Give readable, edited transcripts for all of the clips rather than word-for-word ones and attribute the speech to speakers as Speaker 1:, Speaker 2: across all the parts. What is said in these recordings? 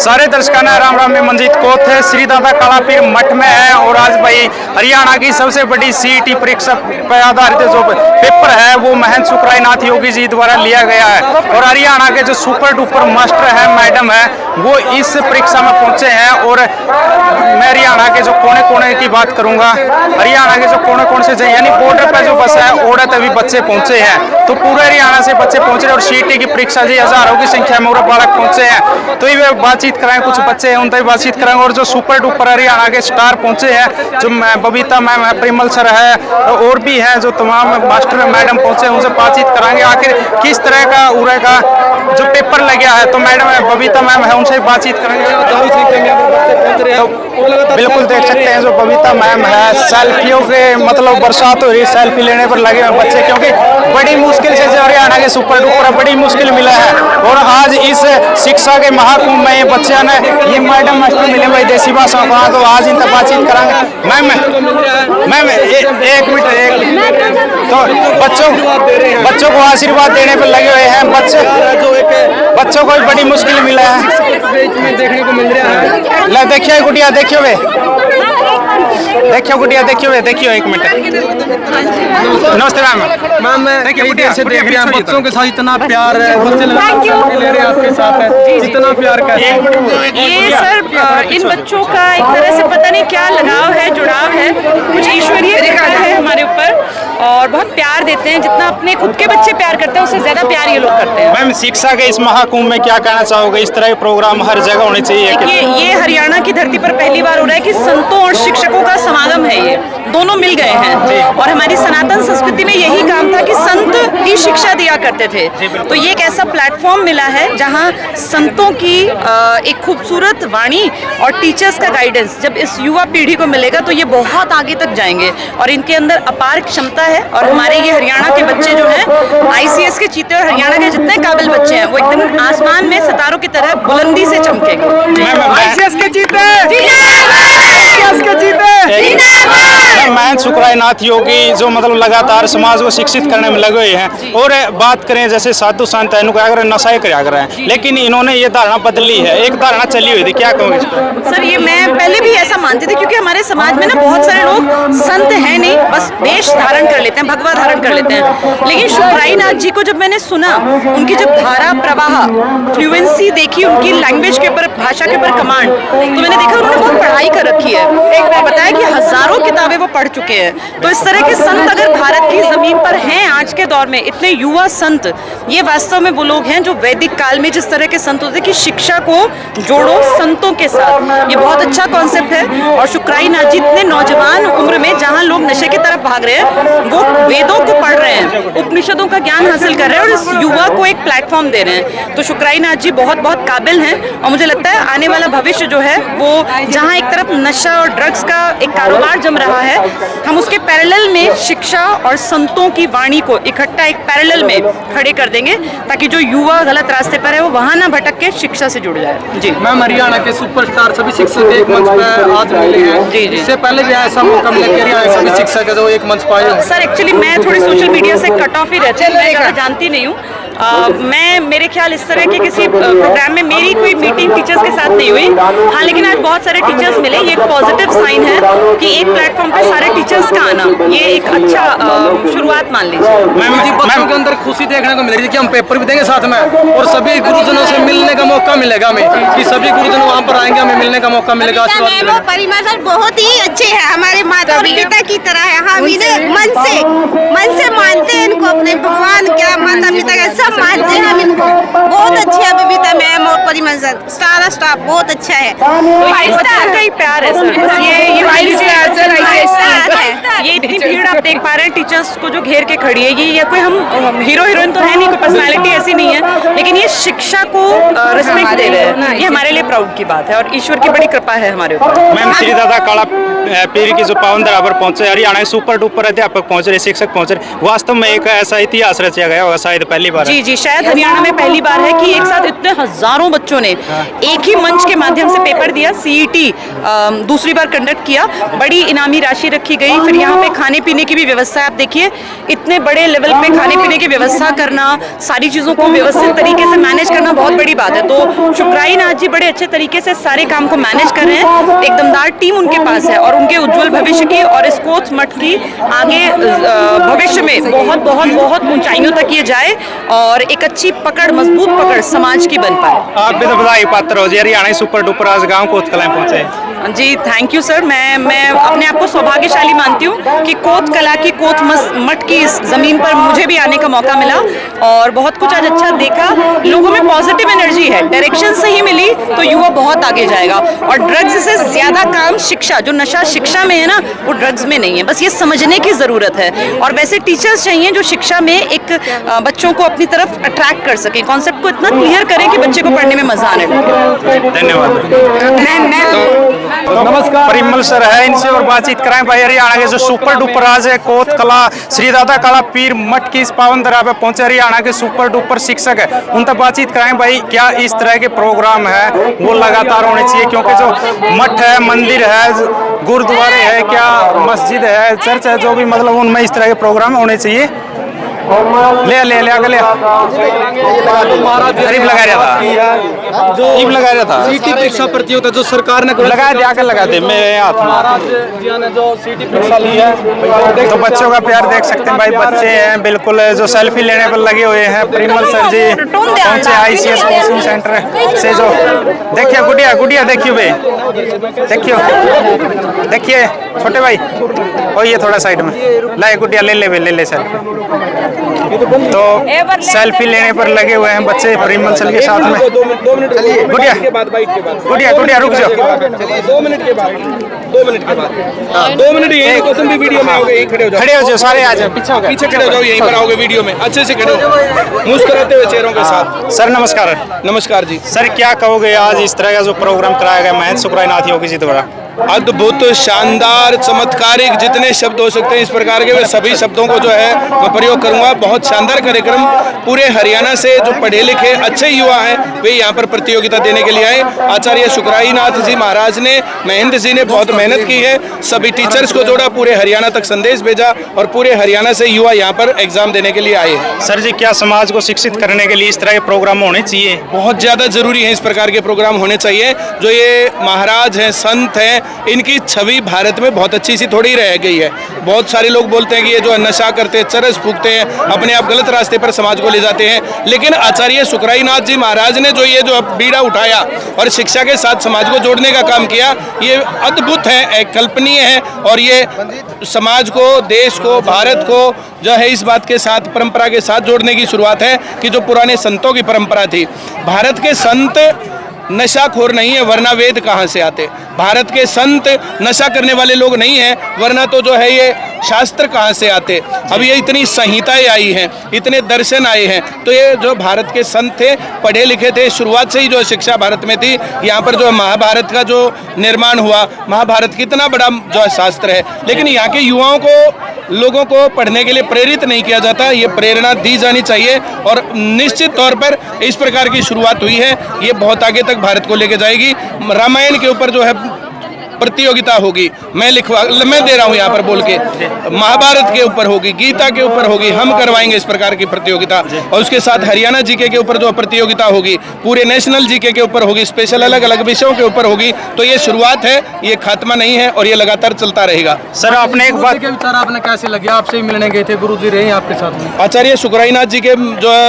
Speaker 1: सारे दर्शकाना राम राम में मंजीत कोथ है, श्री दादा कालापीर मठ में है। और आज भाई हरियाणा की सबसे बड़ी सीईटी परीक्षा पर आधारित जो पेपर है वो महंत सुखरायनाथ योगी जी द्वारा लिया गया है। और हरियाणा के जो सुपर डुपर मास्टर है, मैडम है, वो इस परीक्षा में पहुंचे हैं। और मैं हरियाणा के जो कोने कोने की बात करूंगा, हरियाणा के जो कोने कोने से यानी बॉर्डर पर जो बस है ओड़ा तभी बच्चे पहुंचे हैं। तो पूरे हरियाणा से बच्चे पहुंच रहे और सीईटी की परीक्षा जी हजारों की संख्या में और बालक पहुंचे हैं। तो ये बातचीत कराएंगे, कुछ बच्चे हैं उनसे बातचीत कराएंगे। और जो सुपर डुपर हरियाणा के स्टार पहुंचे हैं, जो बबीता मैम है, परिमल सर है, और भी हैं जो तमाम मास्टर मैडम पहुंचे हैं, उनसे बातचीत कराएंगे आखिर किस तरह का उरे का जो पेपर लग गया है। तो मैडम है, बबीता मैम है, उनसे बातचीत करेंगे। तो बिल्कुल देख सकते हैं जो बबीता मैम है, सेल्फियों के मतलब बरसात हो रही, सेल्फी लेने पर लगे हुए बच्चे, क्योंकि बड़ी मुश्किल से जो हरियाणा के सुपर डुपर बड़ी मुश्किल मिला है। और आज इस शिक्षा के महाकुंभ में ये बच्चे ने ये मैडम मास्टर मिले हुए देसी भाषा का, तो आज इनसे बातचीत कराएंगे। मैम एक मिनट तो बच्चों को आशीर्वाद देने पर लगे हुए हैं। बच्चों को बड़ी मुश्किल मिला है,
Speaker 2: देखने को मिल रहा है।
Speaker 1: ले देखियो गुड़िया, देखियो वे, देखियो गुड़िया, देखियो एक मिनट। नमस्ते मैम।
Speaker 2: मैं देखिए गुड़िया से देख रहे हैं बच्चों के साथ इतना प्यार है, बच्चे ले रहे हैं आपके साथ है, इतना प्यार कैसे?
Speaker 3: ये सर इन बच्चों का एक तरह से पता नहीं क्या लगाव है, जुड़ाव है, कुछ ईश्वरीय दिखा है हमारे ऊपर और बहुत प्यार देते हैं। जितना अपने खुद के बच्चे प्यार करते हैं उससे ज्यादा प्यार ये लोग करते हैं।
Speaker 1: मैम शिक्षा के इस महाकुंभ में क्या कहना चाहोगे? इस तरह के प्रोग्राम हर जगह होने चाहिए।
Speaker 3: ये हरियाणा की धरती पर पहली बार हो रहा है कि संतों और शिक्षकों का समागम है, ये दोनों मिल गए हैं। और हमारी सनातन संस्कृति में यही काम था कि संत ही शिक्षा दिया करते थे। तो ये एक ऐसा प्लेटफॉर्म मिला है जहाँ संतों की एक खूबसूरत वाणी और टीचर्स का गाइडेंस जब इस युवा पीढ़ी को मिलेगा तो ये बहुत आगे तक जाएंगे। और इनके अंदर अपार क्षमता है। और हमारे ये हरियाणा के बच्चे जो हैं आईसीएस के चीते और हरियाणा के जितने काबिल बच्चे हैं वो एकदम आसमान में सितारों की तरह बुलंदी से चमकेंगे।
Speaker 1: आईसीएस के चीते, महंत सुखरायनाथ योगी जो मतलब लगातार समाज को शिक्षित करने में लगे हुए हैं। और बात करें जैसे साधु संत है नशा कराया कर रहे हैं, लेकिन इन्होंने ये धारणा बदली है, एक धारणा चली हुई थी, क्या कहोगे इस पर?
Speaker 3: सर ये मैं पहले भी ऐसा मानती थी, क्योंकि हमारे समाज में ना बहुत सारे लोग संत हैं नहीं, बस वेश धारण कर लेते हैं, भगवा धारण कर लेते हैं। लेकिन सुखरायनाथ जी को जब मैंने सुना, उनकी जब धारा प्रवाह फ्लुएंसी देखी, उनकी लैंग्वेज के ऊपर, भाषा के ऊपर कमांड, तो मैंने देखा उन्होंने बहुत पढ़ाई कर रखी है। बताया कि हजारों किताबें वो पढ़ चुके हैं। तो इस तरह के संत अगर भारत की जमीन पर हैं आज के दौर में, इतने युवा संत, ये वास्तव में वो लोग हैं जो वैदिक काल में जिस तरह के संत होते कि शिक्षा को जोड़ो संतों के साथ, ये बहुत अच्छा कॉन्सेप्ट है। और सुखरायनाथ जी इतने नौजवान उम्र में जहाँ लोग नशे की तरफ भाग रहे हैं, वो वेदों को पढ़ रहे हैं, उपनिषदों का ज्ञान हासिल कर रहे हैं और इस युवा को एक प्लेटफॉर्म दे रहे हैं। तो सुखरायनाथ जी बहुत बहुत काबिल हैं। और मुझे लगता है आने वाला भविष्य जो है वो जहाँ एक तरफ नशा और ड्रग्स का एक कारोबार जम रहा है, हम उसके पैरेलल में शिक्षा और संतों की वाणी को इकट्ठा एक पैरेलल में खड़े कर देंगे, ताकि जो युवा गलत रास्ते पर है वो वहाँ ना भटक के शिक्षा से जुड़ जाए। जी
Speaker 2: मैम, हरियाणा के सुपरस्टार सभी शिक्षक एक मंच पर आज मिले हैं। जी इससे पहले भी ऐसा मौका मिला कि हरियाणा सभी शिक्षक जो एक मंच पाए?
Speaker 3: सर एक्चुअली मैं थोड़ी सोशल मीडिया से कट ऑफ ही रहती हूँ, मैं ज़्यादा जानती नहीं हूँ। मैं मेरे ख्याल इस तरह के किसी प्रोग्राम में मेरी कोई मीटिंग टीचर्स के साथ नहीं हुई। हाँ, लेकिन आज बहुत सारे टीचर्स मिले, ये एक पॉजिटिव साइन है कि एक प्लेटफॉर्म पे सारे टीचर्स का आना, ये एक अच्छा शुरुआत मान लीजिए।
Speaker 2: बच्चों के अंदर खुशी देखने को मिल रही है कि हम पेपर भी देंगे साथ में और सभी गुरुजनों से मिलने का मौका मिलेगा हमें, कि सभी गुरुजन वहाँ पर आएंगे, हमें मिलने का मौका मिलेगा।
Speaker 4: परिवार सर बहुत ही अच्छे हैं, हमारे माता और पिता की तरह है। हम इन्हें मन से मानते हैं, इनको अपने भगवान क्या माता पिता का सब मानते हैं हम इनको। बहुत अच्छी है बबीता मैम और परिमल सर, सारा स्टाफ बहुत अच्छा है।
Speaker 3: का ही प्यार है सर, बस ये इतनी भीड़ आप देख पा रहे हैं टीचर्स को जो घेर के खड़ी है, ये कोई हम हीरो हीरोइन तो है नहीं, कोई पर्सनालिटी ऐसी नहीं है, लेकिन ये शिक्षा को रिस्पेक्ट दे रहे हैं। ये हमारे लिए प्राउड की बात है और ईश्वर की बड़ी कृपा है हमारे ऊपर।
Speaker 1: मैम श्री दादा काला पीर की जो पावन धरा पर पहुंचे, हरियाणा के सुपर डुपर अध्यापक पहुंच रहे, शिक्षक पहुंच रहे, वास्तव में एक ऐसा इतिहास रचा गया होगा, शायद पहली बार।
Speaker 3: जी शायद हरियाणा में पहली बार है कि एक साथ इतने हजारों बच्चों ने एक ही मंच के माध्यम से पेपर दिया। सीईटी दूसरी बार कंडक्ट किया, बड़ी इनामी राशि रखी गई, फिर यहाँ पे खाने पीने की भी व्यवस्था है। आप देखिए इतने बड़े लेवल पे खाने पीने की व्यवस्था करना, सारी चीज़ों को व्यवस्थित तरीके से मैनेज करना बहुत बड़ी बात है। तो सुखरायनाथ जी बड़े अच्छे तरीके से सारे काम को मैनेज कर रहे हैं। एक दमदार टीम उनके पास है और उनके उज्जवल भविष्य की और इस कोच मठ की आगे भविष्य में बहुत बहुत बहुत ऊंचाइयों तक ये जाए और एक अच्छी पकड़, मजबूत पकड़ समाज की बन पाए।
Speaker 1: आप भी तो बधाई पात्र हो जी, हरियाणा सुपर डुपर आज गाँव कोतकलां पहुंचे।
Speaker 3: जी थैंक यू सर। मैं अपने आप को सौभाग्यशाली मानती हूँ कि कोत कला की, कोत मठ की इस जमीन पर मुझे भी आने का मौका मिला और बहुत कुछ आज अच्छा देखा। लोगों में पॉजिटिव एनर्जी है, डायरेक्शन सही मिली तो युवा बहुत आगे जाएगा। और ड्रग्स से ज्यादा काम शिक्षा, जो नशा शिक्षा में है ना, वो ड्रग्स में नहीं है। बस ये समझने की जरूरत है और वैसे टीचर्स चाहिए जो शिक्षा में एक बच्चों को अपनी तरफ अट्रैक्ट कर सके, कॉन्सेप्ट को इतना क्लियर करें कि बच्चे को पढ़ने में मजा आने लगे।
Speaker 1: धन्यवाद। नमस्कार, परिमल सर है, इनसे और बातचीत कराएं भाई। हरियाणा के जो सुपर डुपर आज है कोत कला श्री दादा काला पीर मठ की इस पावन धरा पे पहुंचे हरियाणा के सुपर डुपर शिक्षक है, उन तक बातचीत कराएं भाई। क्या इस तरह के प्रोग्राम है वो लगातार होने चाहिए, क्योंकि जो मठ है, मंदिर है, गुरुद्वारे है, क्या मस्जिद है, चर्च है, जो भी मतलब उनमें इस तरह के प्रोग्राम होने चाहिए। ले ले ले आगे ले गरीब लगा रहा था, जो ईब लगा रहा था
Speaker 2: सीटी परीक्षा प्रतियोगिता जो सरकार ने
Speaker 1: लगा दे, आकर लगा दे मेरे हाथ में।
Speaker 2: महाराज जी ने जो सीटी परीक्षा ली है
Speaker 1: तो बच्चों का प्यार देख सकते हैं भाई, बच्चे हैं बिल्कुल जो सेल्फी लेने पर लगे हुए हैं। परिमल सर जी पहुंचे ICS कोचिंग सेंटर से, जो देखिए गुड़िया गुड़िया देखिए भाई, देखिए छोटे भाई, और ये थोड़ा साइड में लाए गुड़िया, ले ले सर। तो सेल्फी लेने पर लगे हुए हैं बच्चे परिमल सर के साथ में।
Speaker 5: 2 मिनट
Speaker 1: गुड़िया
Speaker 5: के बाद बाइक के बाद
Speaker 1: गुड़िया रुक जाओ,
Speaker 5: चलिए 2 मिनट के बाद 2 मिनट के बाद 2 मिनट यहीं को तुम भी वीडियो में आओगे, यहीं खड़े हो जाओ
Speaker 1: सारे आ जाओ, पीछे
Speaker 5: खड़े हो जाओ, यहीं पर आओगे वीडियो में, अच्छे से खड़े हो मुस्कुराते हुए चेहरों के साथ।
Speaker 1: सर नमस्कार।
Speaker 5: नमस्कार जी।
Speaker 1: सर क्या कहोगे आज इस तरह का जो प्रोग्राम कराया गया महंत सुकराईनाथ योगी जी द्वारा?
Speaker 5: अद्भुत, शानदार, चमत्कारिक, जितने शब्द हो सकते हैं इस प्रकार के, वे सभी शब्दों को जो है मैं प्रयोग करूंगा। बहुत शानदार कार्यक्रम, पूरे हरियाणा से जो पढ़े लिखे अच्छे युवा हैं वे यहाँ पर प्रतियोगिता देने के लिए आए। आचार्य सुकराईनाथ जी महाराज ने, महेंद्र जी ने बहुत मेहनत की है, सभी टीचर्स को जोड़ा, पूरे हरियाणा तक संदेश भेजा और पूरे हरियाणा से युवा यहाँ पर एग्जाम देने के लिए आए हैं।
Speaker 1: सर जी क्या समाज को शिक्षित करने के लिए इस तरह के प्रोग्राम होने चाहिए?
Speaker 5: बहुत ज़्यादा जरूरी है, इस प्रकार के प्रोग्राम होने चाहिए। जो ये महाराज हैं, संत हैं, इनकी छवि भारत में बहुत अच्छी सी थोड़ी रह गई है। बहुत सारे लोग बोलते हैं कि ये जो नशा करते हैं, चरस फूकते हैं, अपने आप गलत रास्ते पर समाज को ले जाते हैं, लेकिन आचार्य सुकराईनाथ जी महाराज ने जो ये जो बीड़ा उठाया और शिक्षा के साथ समाज को जोड़ने का काम किया, ये अद्भुत है, अकल्पनीय है और ये समाज को, देश को, भारत को जो है इस बात के साथ, परंपरा के साथ जोड़ने की शुरुआत है कि जो पुराने संतों की परंपरा थी। भारत के संत नशाखोर नहीं है, वरना वेद कहाँ से आते? भारत के संत नशा करने वाले लोग नहीं हैं, वरना तो जो है ये शास्त्र कहाँ से आते? अब ये इतनी संहिताएं आई हैं, इतने दर्शन आए हैं, तो ये जो भारत के संत थे, पढ़े लिखे थे, शुरुआत से ही जो शिक्षा भारत में थी। यहाँ पर जो महाभारत का जो निर्माण हुआ, महाभारत कितना बड़ा जो है शास्त्र है, लेकिन यहाँ के युवाओं को, लोगों को पढ़ने के लिए प्रेरित नहीं किया जाता। ये प्रेरणा दी जानी चाहिए और निश्चित तौर पर इस प्रकार की शुरुआत हुई है, ये बहुत आगे तक भारत को लेके जाएगी। रामायण के ऊपर जो है प्रतियोगिता होगी, मैं दे रहा हूँ यहाँ पर बोल के, महाभारत के ऊपर होगी, गीता के ऊपर होगी, हम करवाएंगे इस प्रकार की प्रतियोगिता। और उसके साथ हरियाणा जीके के ऊपर जो प्रतियोगिता होगी, पूरे नेशनल जीके के ऊपर होगी, स्पेशल अलग अलग विषयों के ऊपर होगी। तो ये शुरुआत है, ये खात्मा नहीं है और ये लगातार चलता रहेगा।
Speaker 1: सर आपने एक बात,
Speaker 2: के विचार आपने कैसे लगे? आपसे ही मिलने गए थे, गुरु जी रहे आपके साथ में।
Speaker 5: आचार्य सुकराईनाथ जी के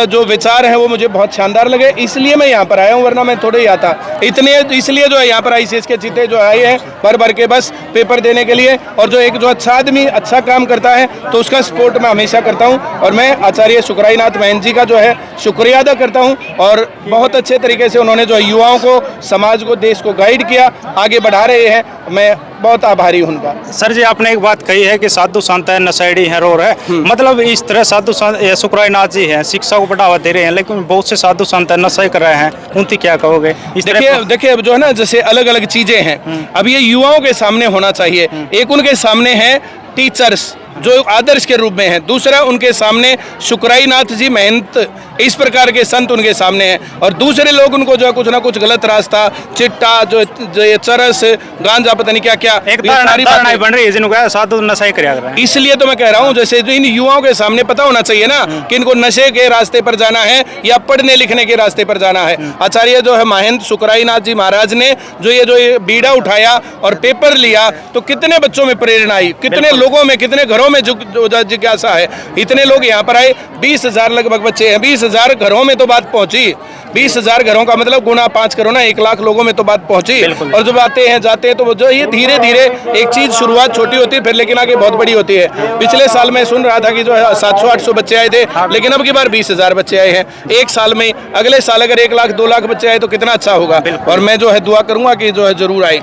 Speaker 5: जो विचार हैं वो मुझे बहुत शानदार लगे, इसलिए मैं यहाँ पर आया हूँ, वरना मैं थोड़े ही आता। इसलिए जो है यहाँ पर ICS के चीते जो आए हैं भर के बस पेपर देने के लिए, और जो एक जो अच्छा आदमी अच्छा काम करता है तो उसका सपोर्ट मैं हमेशा करता हूं। और मैं आचार्य सुकराईनाथ महंत जी का जो है शुक्रिया अदा करता हूं, और बहुत अच्छे तरीके से उन्होंने जो युवाओं को, समाज को, देश को गाइड किया, आगे बढ़ा रहे हैं। मैं बहुत आभारी हूं उनका।
Speaker 1: सर जी आपने एक बात कही है कि साधु संत है, नशेड़ी है, रोर है, मतलब इस तरह साधु संत सुकराईनाथ जी हैं, शिक्षा को बढ़ावा दे रहे हैं, लेकिन बहुत से साधु संत है नशे कर रहे हैं, उनकी क्या कहोगे?
Speaker 5: देखिए अब जो है ना, जैसे अलग अलग चीजें हैं, अब ये युवाओं के सामने होना चाहिए। एक उनके सामने है टीचर्स, जो आदर्श के रूप में है। दूसरा, उनके सामने शुक्राई नाथ जी महंत, इस प्रकार के संत उनके सामने हैं। और दूसरे लोग उनको जो है कुछ ना कुछ गलत रास्ता, चिट्टा, जो ये चरस, गांजा, पता नहीं क्या क्या,
Speaker 1: एक
Speaker 5: ये सारी
Speaker 1: धारणा
Speaker 5: बातें-
Speaker 1: बन रही है जिनको साधु नशा ही कराया कर रहे हैं।
Speaker 5: इसलिए तो मैं कह रहा हूँ, जैसे जो इन युवाओं के सामने पता होना चाहिए ना कि इनको नशे के रास्ते पर जाना है या पढ़ने लिखने के रास्ते पर जाना है। आचार्य जो है महंत शुक्राई नाथ जी महाराज ने जो ये बीड़ा उठाया और पेपर लिया, तो कितने बच्चों में प्रेरणा आई, कितने लोगों में, कितने घरों में जिज्ञासा है। इतने लोग यहाँ पर आए, 20,000 लगभग बच्चे हैं। 20,000 घरों में तो बात पहुंची। 20,000 घरों का मतलब गुना 5 करो ना, 1 लाख लोगों में तो बात पहुंची। और जब आते हैं जाते हैं तो जो ये धीरे धीरे एक चीज शुरुआत छोटी होती है, फिर लेकिन आगे बहुत बड़ी होती है। पिछले साल मैं सुन रहा था कि जो है 700-800 बच्चे आए थे, लेकिन अब की बार 20,000 बच्चे आए हैं एक साल में। अगले साल अगर 1 लाख 2 लाख बच्चे आए तो कितना अच्छा होगा। और मैं जो है दुआ करूंगा कि जो है जरूर आए।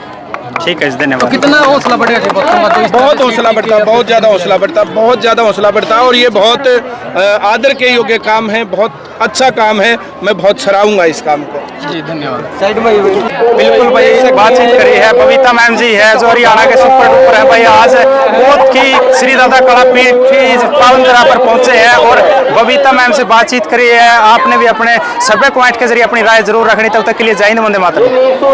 Speaker 1: ठीक है, धन्यवाद।
Speaker 2: कितना हौसला बढ़ेगा जी बच्चों का? तो इस
Speaker 5: बहुत
Speaker 2: तरह से
Speaker 5: हौसला बढ़ता है, बहुत ज़्यादा हौसला बढ़ता है, बहुत ज़्यादा हौसला बढ़ता है। और ये बहुत आदर के योग्य काम है, बहुत अच्छा काम है। मैं बहुत सराहूंगा इस काम को।
Speaker 2: जी धन्यवाद।
Speaker 1: बिल्कुल भाई, बातचीत करी है बबीता मैम जी है जो हरियाणा के सुपर डुपर है भाई। आज बहुत की श्री दादा कलापीठ की पावन धरा पर पहुंचे हैं और बबीता मैम से बातचीत करी है। आपने भी अपने सभ्य पॉइंट के जरिए अपनी राय जरूर रखनी। तब तक के लिए जय हिंद, वंदे मातरम।